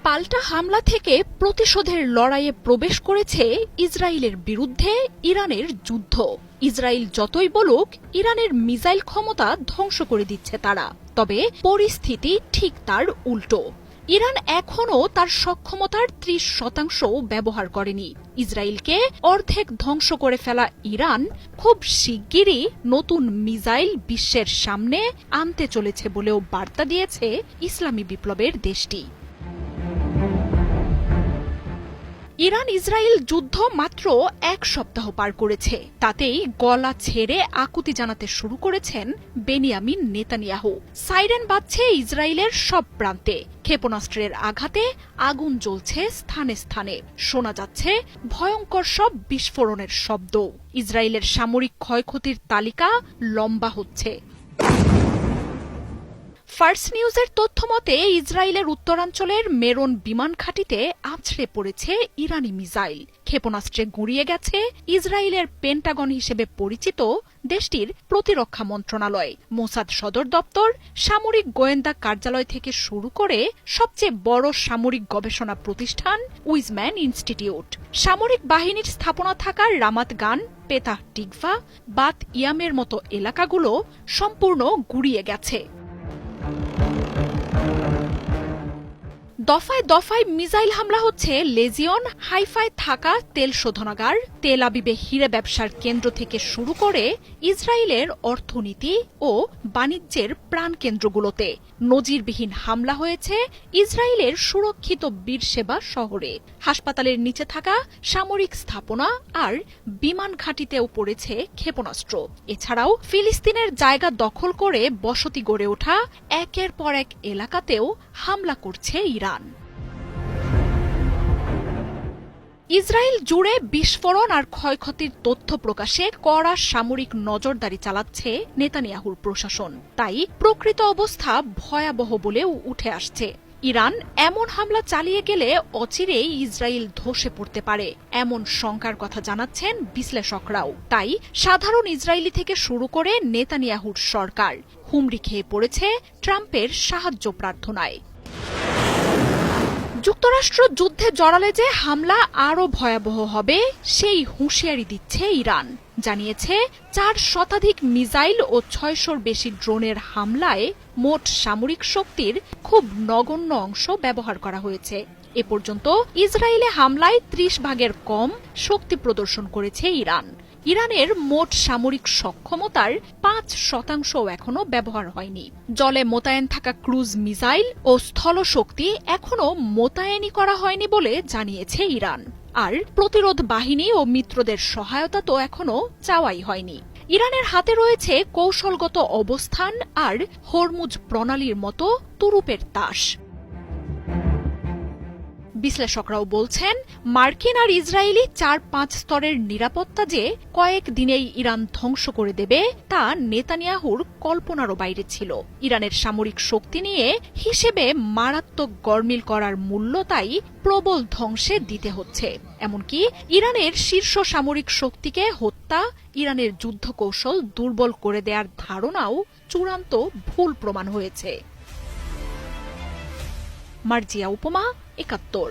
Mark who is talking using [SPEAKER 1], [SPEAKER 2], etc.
[SPEAKER 1] পাল্টা হামলা থেকে প্রতিশোধের লড়াইয়ে প্রবেশ করেছে ইসরায়েলের বিরুদ্ধে ইরানের যুদ্ধ। ইসরায়েল যতই বলুক ইরানের মিসাইল ক্ষমতা ধ্বংস করে দিচ্ছে তারা, তবে পরিস্থিতি ঠিক তার উল্টো। ইরান এখনও তার সক্ষমতার ৩০% ব্যবহার করেনি। ইসরায়েলকে অর্ধেক ধ্বংস করে ফেলা ইরান খুব শিগগিরই নতুন মিসাইল বিশ্বের সামনে আনতে চলেছে বলেও বার্তা দিয়েছে ইসলামী বিপ্লবের দেশটি। ইরান ইসরায়েল যুদ্ধ মাত্র ১ সপ্তাহ পার করেছে, তাতেই গলা ছেড়ে আকুতি জানাতে শুরু করেছেন বেনিয়ামিন নেতানিয়াহু। সাইরেন বাজছে ইসরায়েলের সব প্রান্তে, ক্ষেপণাস্ত্রের আঘাতে আগুন জ্বলছে স্থানে স্থানে, শোনা যাচ্ছে ভয়ঙ্কর সব বিস্ফোরণের শব্দ। ইসরায়েলের সামরিক ক্ষয়ক্ষতির তালিকা লম্বা হচ্ছে। ফার্স্ট নিউজের তথ্যমতে ইসরায়েলের উত্তরাঞ্চলের মেরন বিমান ঘাঁটিতে আছড়ে পড়েছে ইরানি মিসাইল। ক্ষেপণাস্ত্রে গুঁড়িয়ে গেছে ইসরায়েলের পেন্টাগন হিসেবে পরিচিত দেশটির প্রতিরক্ষা মন্ত্রণালয়, মোসাদ সদর দপ্তর, সামরিক গোয়েন্দা কার্যালয় থেকে শুরু করে সবচেয়ে বড় সামরিক গবেষণা প্রতিষ্ঠান উইজম্যান ইনস্টিটিউট, সামরিক বাহিনীর স্থাপনা থাকা রামাত গান, পেতাহ টিকভা, বাত ইয়ামের মতো এলাকাগুলো সম্পূর্ণ গুঁড়িয়ে গেছে। দফায় দফায় মিসাইল হামলা হচ্ছে লেজিয়ন, হাইফায় থাকা তেল শোধনাগার, তেল আবিবে হিরে ব্যবসার কেন্দ্র থেকে শুরু করে ইসরায়েলের অর্থনীতি ও বাণিজ্যের প্রাণকেন্দ্রগুলোতে। নজিরবিহীন হামলা হয়েছে ইসরায়েলের সুরক্ষিত বীরসেবা শহরে, হাসপাতালের নিচে থাকা সামরিক স্থাপনা আর বিমান ঘাঁটিতেও পড়েছে ক্ষেপণাস্ত্র। এছাড়াও ফিলিস্তিনের জায়গা দখল করে বসতি গড়ে ওঠা একের পর এক এলাকাতেও হামলা করছে ইরান। ইসরায়েল জুড়ে বিস্ফোরণ আর ক্ষয়ক্ষতির তথ্য প্রকাশে কড়া সামরিক নজরদারি চালাচ্ছে নেতানিয়াহুর প্রশাসন, তাই প্রকৃত অবস্থা ভয়াবহ বলেও উঠে আসছে। ইরান এমন হামলা চালিয়ে গেলে অচিরেই ইসরায়েল ধসে পড়তে পারে এমন শঙ্কার কথা জানাচ্ছেন বিশ্লেষকরাও। তাই সাধারণ ইসরায়েলি থেকে শুরু করে নেতানিয়াহুর সরকার হুমড়ি খেয়ে পড়েছে ট্রাম্পের সাহায্য প্রার্থনায়। যুক্তরাষ্ট্র যুদ্ধে জড়ালে যে হামলা আরও ভয়াবহ হবে সেই হুঁশিয়ারি দিচ্ছে ইরান। জানিয়েছে ৪ শতাধিক মিসাইল ও ৬০০-র বেশি ড্রোনের হামলায় মোট সামরিক শক্তির খুব নগণ্য অংশ ব্যবহার করা হয়েছে। এ পর্যন্ত ইসরায়েলে হামলায় ৩০ ভাগের কম শক্তি প্রদর্শন করেছে ইরান। ইরানের মোট সামরিক সক্ষমতার ৫% এখনও ব্যবহার হয়নি। জলে মোতায়েন থাকা ক্রুজ মিসাইল ও স্থল শক্তি এখনও মোতায়েনই করা হয়নি বলে জানিয়েছে ইরান। আর প্রতিরোধ বাহিনী ও মিত্রদের সহায়তা তো এখনও চাওয়াই হয়নি। ইরানের হাতে রয়েছে কৌশলগত অবস্থান আর হরমুজ প্রণালীর মতো তুরুপের তাস। বিশ্লেষকরাও বলছেন, মার্কিন আর ইসরায়েলি ৪-৫ স্তরের নিরাপত্তা যে কয়েক দিনেই ইরান ধ্বংস করে দেবে তা নেতানিয়াহুর কল্পনারও বাইরে ছিল। ইরানের সামরিক শক্তি নিয়ে হিসেবে মারাত্মক গরমিল করার মূল্য তাই প্রবল ধ্বংসে দিতে হচ্ছে। এমনকি ইরানের শীর্ষ সামরিক শক্তিকে হত্যা, ইরানের যুদ্ধ কৌশল দুর্বল করে দেওয়ার ধারণাও চূড়ান্ত ভুল প্রমাণ হয়েছে। মার্জিয়া উপমা, ৭১।